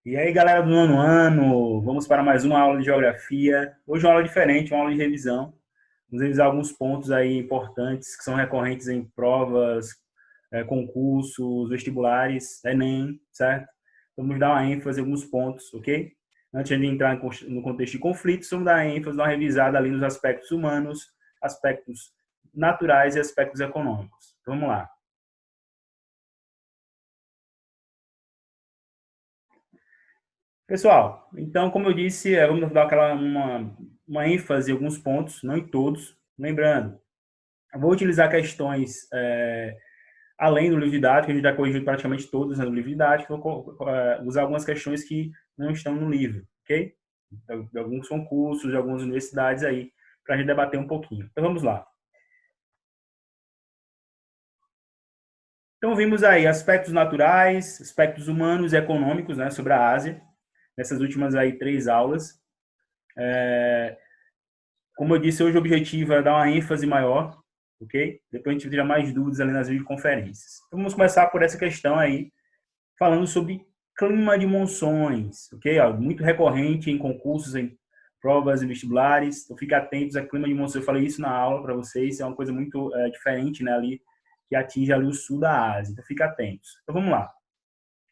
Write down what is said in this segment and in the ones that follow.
E aí, galera do nono ano, vamos para mais uma aula de geografia. Hoje é uma aula diferente, uma aula de revisão. Vamos revisar alguns pontos aí importantes que são recorrentes em provas, concursos, vestibulares, Enem, certo? Vamos dar uma ênfase em alguns pontos, ok? Antes de entrar no contexto de conflitos, vamos dar ênfase, dar uma revisada ali nos aspectos humanos, aspectos naturais e aspectos econômicos. Então, vamos lá. Pessoal, então, como eu disse, vamos dar uma ênfase em alguns pontos, não em todos. Lembrando, eu vou utilizar questões além do livro didático, a gente já corrigiu praticamente todas no livro didático, vou usar algumas questões que não estão no livro, ok? De alguns concursos, de algumas universidades aí, para a gente debater um pouquinho. Então, vamos lá. Então, vimos aí aspectos naturais, aspectos humanos e econômicos, né, sobre a Ásia, nessas últimas aí 3 aulas. Como eu disse, hoje o objetivo é dar uma ênfase maior, ok? Depois a gente tira mais dúvidas ali nas videoconferências. Então, vamos começar por essa questão aí, falando sobre clima de monções, ok? Muito recorrente em concursos, em provas e vestibulares. Então, fique atentos a clima de monções. Eu falei isso na aula para vocês, é uma coisa muito diferente, né, ali, que atinge ali o sul da Ásia. Então, fique atentos. Então, vamos lá.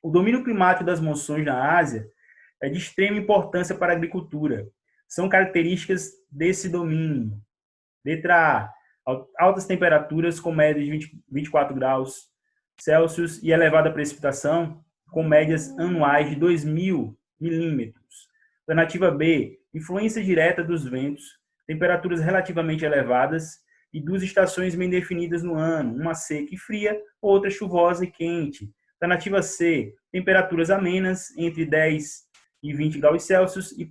O domínio climático das monções na Ásia é de extrema importância para a agricultura. São características desse domínio. Letra A, altas temperaturas com médias de 24 graus Celsius e elevada precipitação com médias anuais de 2.000 milímetros. Alternativa B, influência direta dos ventos, temperaturas relativamente elevadas e duas estações bem definidas no ano, uma seca e fria, outra chuvosa e quente. Alternativa C, temperaturas amenas entre 10 e 20 graus Celsius e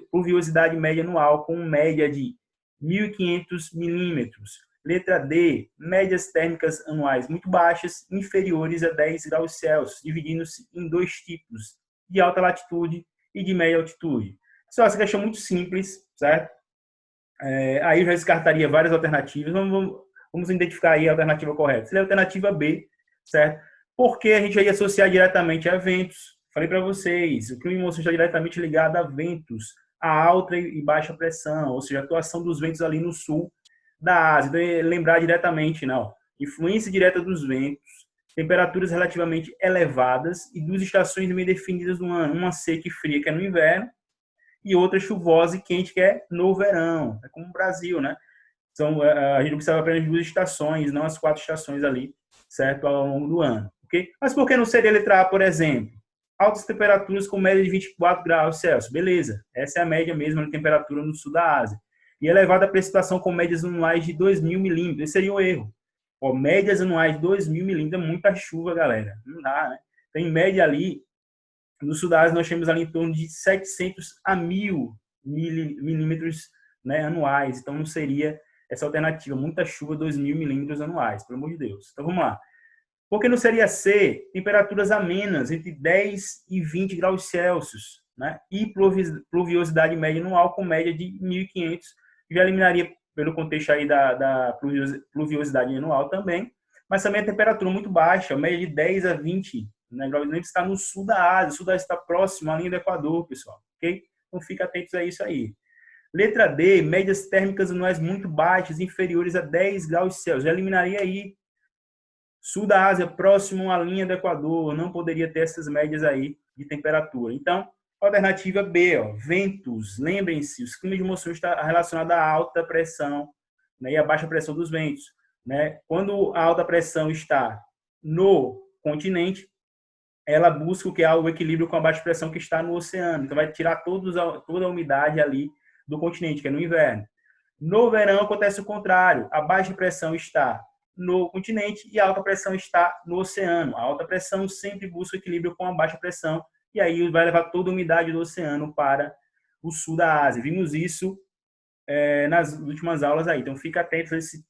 pluviosidade média anual com média de 1.500 milímetros. Letra D, médias térmicas anuais muito baixas, inferiores a 10 graus Celsius, dividindo-se em dois tipos, de alta latitude e de média altitude. Só essa questão muito simples, certo? Aí eu já descartaria várias alternativas. Vamos identificar aí a alternativa correta. Seria a alternativa B, certo? Porque a gente ia associar diretamente a ventos. Falei para vocês, o clima está diretamente ligado a ventos, a alta e baixa pressão, ou seja, a atuação dos ventos ali no sul da Ásia. Então, lembrar diretamente, não. Influência direta dos ventos, temperaturas relativamente elevadas e duas estações bem definidas no ano, uma seca e fria, que é no inverno, e outra chuvosa e quente, que é no verão. É como o Brasil, né? A gente observa apenas duas estações, não as 4 estações ali, certo? Ao longo do ano, ok? Mas por que não seria a letra A, por exemplo? Altas temperaturas com média de 24 graus Celsius. Beleza, essa é a média mesmo de temperatura no sul da Ásia. E elevada precipitação com médias anuais de 2.000 milímetros. Esse seria o erro. Ó, médias anuais de 2.000 milímetros é muita chuva, galera. Não dá, né? Então, em média ali, no sul da Ásia, nós temos ali em torno de 700 a 1.000 milímetros, né, anuais. Então, não seria essa alternativa. Muita chuva, 2.000 milímetros anuais, pelo amor de Deus. Então, vamos lá. Por que não seria C? Temperaturas amenas, entre 10 e 20 graus Celsius, né? E pluviosidade média anual com média de 1.500. Já eliminaria pelo contexto aí da pluviosidade anual também. Mas também a temperatura muito baixa, média de 10 a 20, né? Graus está no sul da Ásia. O sul da Ásia está próximo à linha do Equador, pessoal. Ok? Então, fica atentos a isso aí. Letra D, médias térmicas anuais muito baixas, inferiores a 10 graus Celsius. Já eliminaria aí. Sul da Ásia, próximo à linha do Equador, não poderia ter essas médias aí de temperatura. Então, alternativa B, ó, ventos. Lembrem-se, os climas de monções está relacionado à alta pressão, né, e à baixa pressão dos ventos. Né? Quando a alta pressão está no continente, ela busca o que é o equilíbrio com a baixa pressão que está no oceano. Então, vai tirar toda a umidade ali do continente, que é no inverno. No verão, acontece o contrário. A baixa pressão está no continente e a alta pressão está no oceano. A alta pressão sempre busca o equilíbrio com a baixa pressão e aí vai levar toda a umidade do oceano para o sul da Ásia. Vimos isso nas últimas aulas aí. Então, fica atento a esse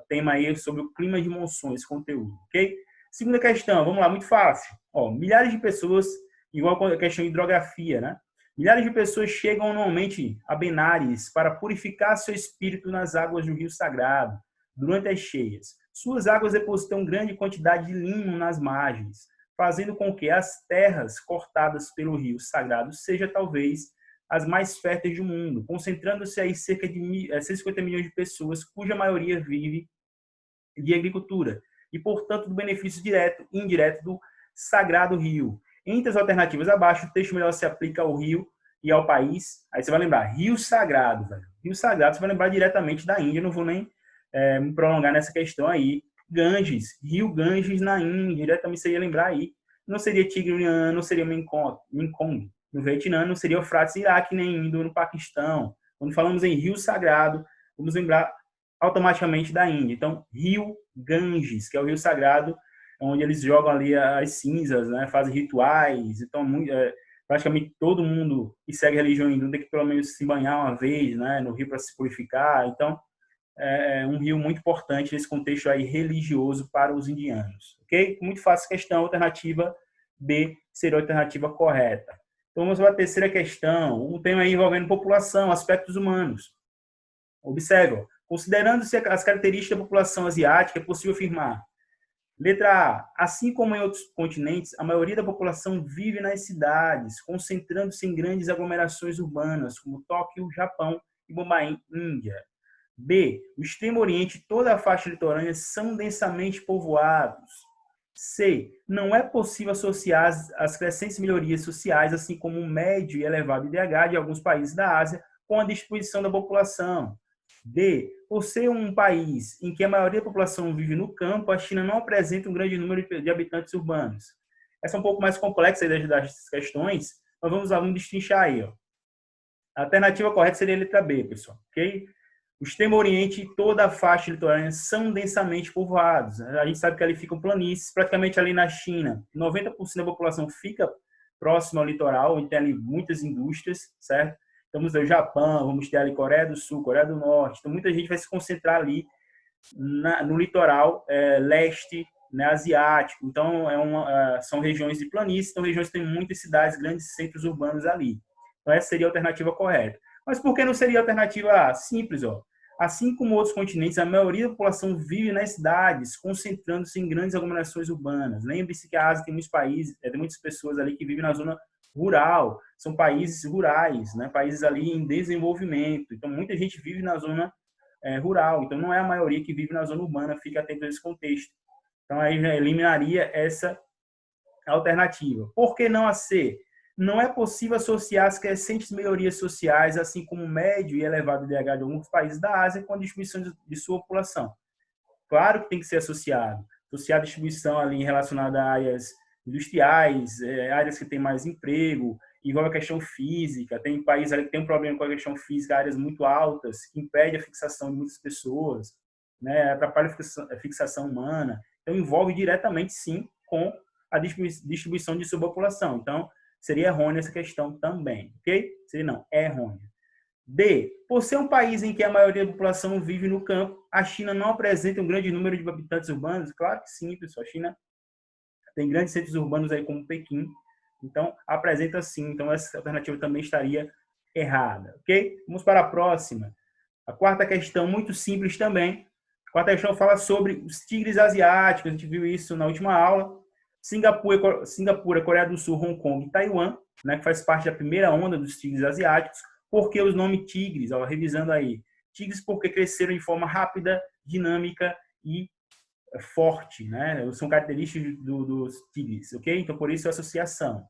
tema aí sobre o clima de monções, esse conteúdo, ok? Segunda questão, vamos lá, muito fácil. Ó, milhares de pessoas, igual a questão de hidrografia, né? Milhares de pessoas chegam anualmente a Benares para purificar seu espírito nas águas do Rio Sagrado durante as cheias. Suas águas depositam grande quantidade de limo nas margens. fazendo com que as terras cortadas pelo rio Sagrado sejam talvez as mais férteis do mundo, concentrando-se aí cerca de 150 milhões de pessoas, cuja maioria vive de agricultura e, portanto, do benefício direto e indireto do Sagrado Rio. Entre as alternativas abaixo, o texto melhor se aplica ao rio e ao país. Aí você vai lembrar, Rio Sagrado. Velho. Rio Sagrado, você vai lembrar diretamente da Índia, não vou nem me prolongar nessa questão aí. Ganges, Rio Ganges na Índia, diretamente você ia lembrar aí. Não seria Tigre, não seria Mekong no Vietnã, não seria Eufrates, Iraque, nem Indo no Paquistão. Quando falamos em Rio Sagrado, vamos lembrar automaticamente da Índia. Então, Rio Ganges, que é o rio sagrado, onde eles jogam ali as cinzas, né, fazem rituais. Então, praticamente todo mundo que segue a religião hindu tem que pelo menos se banhar uma vez, né, no rio para se purificar. Então, é um rio muito importante nesse contexto aí religioso para os indianos. Ok? Muito fácil questão. Alternativa B seria a alternativa correta. Então, vamos para a terceira questão. Um tema aí envolvendo população, aspectos humanos. Observe, considerando-se as características da população asiática, é possível afirmar. Letra A. Assim como em outros continentes, a maioria da população vive nas cidades, concentrando-se em grandes aglomerações urbanas, como Tóquio, Japão e Bombaim, Índia. B. O Extremo Oriente e toda a faixa litorânea são densamente povoados. C. Não é possível associar as crescentes melhorias sociais, assim como o médio e elevado IDH de alguns países da Ásia, com a distribuição da população. D. Por ser um país em que a maioria da população vive no campo, a China não apresenta um grande número de habitantes urbanos. Essa é um pouco mais complexa das questões, mas vamos destrinchar aí. Ó. A alternativa correta seria a letra B, pessoal. Okay? O Extremo Oriente e toda a faixa litorânea são densamente povoados. A gente sabe que ali ficam planícies, praticamente ali na China, 90% da população fica próxima ao litoral, onde tem ali muitas indústrias, certo? Então, vamos ter o Japão, vamos ter ali Coreia do Sul, Coreia do Norte. Então, muita gente vai se concentrar ali no litoral leste, né, asiático. Então, são regiões de planície, são regiões que têm muitas cidades, grandes centros urbanos ali. Então, essa seria a alternativa correta. Mas por que não seria a alternativa A? Simples, ó. Assim como outros continentes, a maioria da população vive nas cidades, concentrando-se em grandes aglomerações urbanas. Lembre-se que a Ásia tem muitos países, tem muitas pessoas ali que vivem na zona rural, são países rurais, né? Países ali em desenvolvimento. Então, muita gente vive na zona rural. Então, não é a maioria que vive na zona urbana, fica atento a esse contexto. Então, aí já eliminaria essa alternativa. Por que não a C? Não é possível associar as crescentes melhorias sociais, assim como o médio e elevado IDH de alguns países da Ásia, com a distribuição de sua população. Claro que tem que ser associado. Associar a distribuição ali relacionada a áreas industriais, áreas que têm mais emprego, envolve a questão física. Tem países ali que tem um problema com a questão física, áreas muito altas, que impede a fixação de muitas pessoas, né, atrapalha a fixação humana. Então, envolve diretamente, sim, com a distribuição de sua população. Então, seria errônea essa questão também, ok? Seria não, é errônea. D. Por ser um país em que a maioria da população vive no campo, a China não apresenta um grande número de habitantes urbanos? Claro que sim, pessoal. A China tem grandes centros urbanos aí como Pequim. Então, apresenta sim. Então, essa alternativa também estaria errada, ok? Vamos para a próxima. A quarta questão, muito simples também. A quarta questão fala sobre os tigres asiáticos. A gente viu isso na última aula. Singapura, Coreia do Sul, Hong Kong e Taiwan, né, que faz parte da primeira onda dos tigres asiáticos. Por que os nomes tigres? Ó, revisando aí. Tigres porque cresceram de forma rápida, dinâmica e forte, né? São características dos tigres, ok? Então, por isso a associação.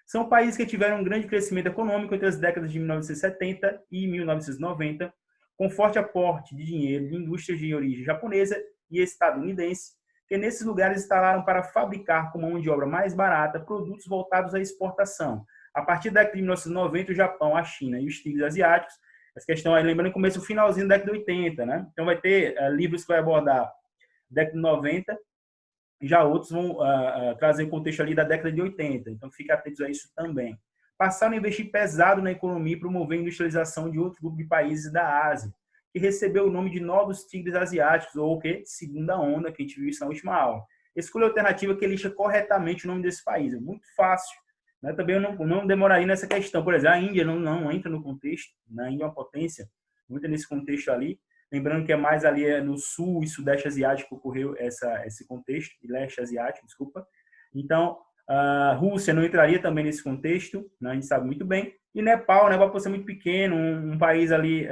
São países que tiveram um grande crescimento econômico entre as décadas de 1970 e 1990, com forte aporte de dinheiro de indústrias de origem japonesa e estadunidense, que nesses lugares instalaram para fabricar com mão de obra mais barata produtos voltados à exportação. A partir da década de 1990, o Japão, a China e os tigres asiáticos, essa questão aí, lembrando que começa o finalzinho da década de 80, né? Então vai ter livros que vai abordar década de 90, já outros vão trazer o contexto ali da década de 80, então fique atentos a isso também. Passaram a investir pesado na economia e promover a industrialização de outro grupo de países da Ásia, que recebeu o nome de novos tigres asiáticos, ou o que? Segunda onda, que a gente viu isso na última aula. Escolha a alternativa que lixa corretamente o nome desse país, é muito fácil. Né? Também eu não demoraria nessa questão. Por exemplo, a Índia não entra no contexto, a Índia é uma potência, não entra nesse contexto ali. Lembrando que é mais ali no sul e sudeste asiático que ocorreu esse contexto, e leste asiático, desculpa. Então, A Rússia não entraria também nesse contexto, né? A gente sabe muito bem. E Nepal, né, por ser muito pequeno, um país ali,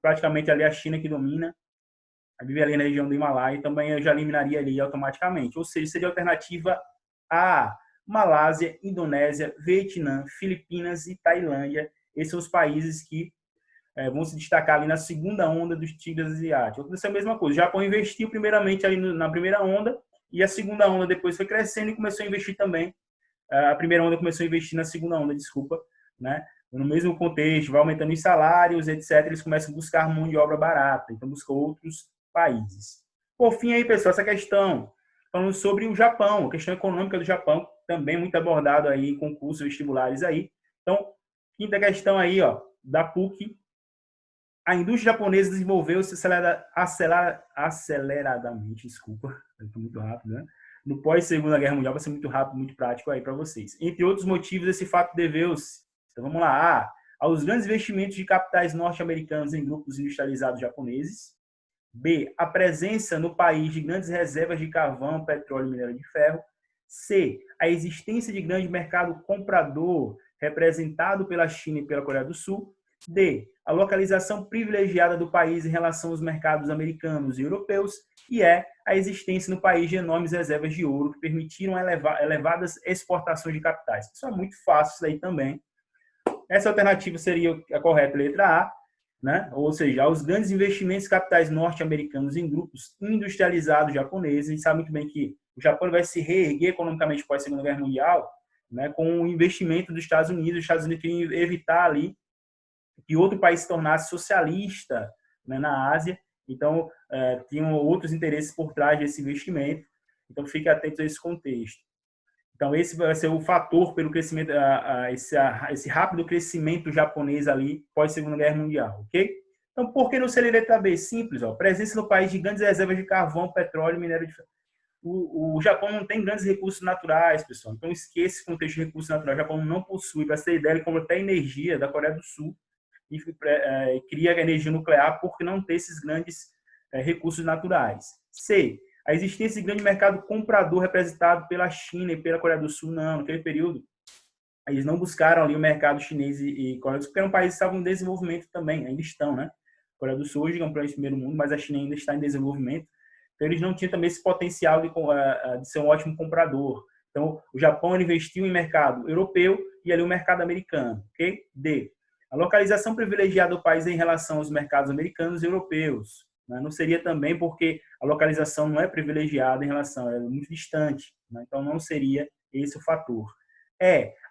praticamente ali a China que domina, vive ali na região do Himalaia, também eu já eliminaria ali automaticamente. Ou seja, seria a alternativa A: Malásia, Indonésia, Vietnã, Filipinas e Tailândia. Esses são os países que vão se destacar ali na segunda onda dos tigres asiáticos. Aconteceu a mesma coisa. O Japão investiu primeiramente ali na primeira onda, e a segunda onda depois foi crescendo e começou a investir também. A primeira onda começou a investir na segunda onda, desculpa, né? No mesmo contexto, vai aumentando os salários, etc. Eles começam a buscar mão de obra barata, então buscam outros países. Por fim aí, pessoal, essa questão, falando sobre o Japão, a questão econômica do Japão, também muito abordado aí em concursos vestibulares aí. Então, quinta questão aí, ó, da PUC: a indústria japonesa desenvolveu-se aceleradamente, desculpa, estou muito rápido, né? No pós-Segunda Guerra Mundial, vai ser muito rápido, muito prático aí para vocês. Entre outros motivos, esse fato deveu-se, então vamos lá, A: aos grandes investimentos de capitais norte-americanos em grupos industrializados japoneses. B: a presença no país de grandes reservas de carvão, petróleo e minério de ferro. C: a existência de grande mercado comprador representado pela China e pela Coreia do Sul. D: a localização privilegiada do país em relação aos mercados americanos e europeus. E E: a existência no país de enormes reservas de ouro que permitiram elevadas exportações de capitais. Isso é muito fácil isso aí também. Essa alternativa seria a correta, letra A, né? Ou seja, os grandes investimentos capitais norte-americanos em grupos industrializados japoneses. A gente sabe muito bem que o Japão vai se reerguer economicamente após a Segunda Guerra Mundial, né, com o investimento dos Estados Unidos. Os Estados Unidos queriam evitar ali que outro país se tornasse socialista, né, na Ásia. Então, tinham outros interesses por trás desse investimento. Então, fique atento a esse contexto. Então, esse vai ser o fator pelo crescimento, esse rápido crescimento japonês ali pós-Segunda Guerra Mundial, ok? Então, por que não seria letra B? Simples, ó. Presença no país de grandes reservas de carvão, petróleo e minério de ferro. O Japão não tem grandes recursos naturais, pessoal. Então, esqueça esse contexto de recursos naturais. O Japão não possui, para ter ideia, ele compra até energia da Coreia do Sul e cria energia nuclear porque não tem esses grandes recursos naturais. C: a existência de grande mercado comprador representado pela China e pela Coreia do Sul. Não, naquele período, eles não buscaram ali o mercado chinês e Coreia do Sul, porque eram países que estavam em desenvolvimento também, ainda estão, né? A Coreia do Sul hoje é um país de primeiro mundo, mas a China ainda está em desenvolvimento. Então, eles não tinham também esse potencial de ser um ótimo comprador. Então, o Japão investiu em mercado europeu e ali o mercado americano, ok? D: a localização privilegiada do país em relação aos mercados americanos e europeus. Não seria também porque a localização não é privilegiada em relação, é muito distante. Então, não seria esse o fator.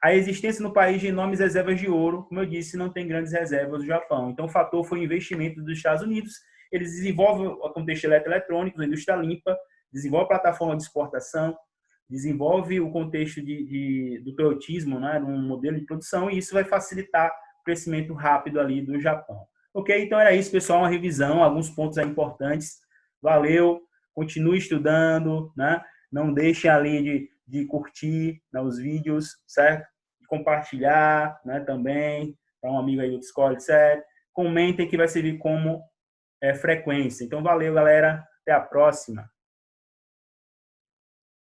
A existência no país de enormes reservas de ouro. Como eu disse, não tem grandes reservas no Japão. Então, o fator foi o investimento dos Estados Unidos. Eles desenvolvem o contexto eletroeletrônico, a indústria limpa, desenvolve a plataforma de exportação, desenvolve o contexto do pelotismo, né, um modelo de produção, e isso vai facilitar o crescimento rápido ali do Japão. Ok? Então era isso, pessoal, uma revisão, alguns pontos importantes. Valeu, continue estudando, né? Não deixem ali de curtir, né, os vídeos, certo? De compartilhar, né, também, para um amigo aí do Discord, certo? Comentem que vai servir como frequência. Então valeu, galera, até a próxima.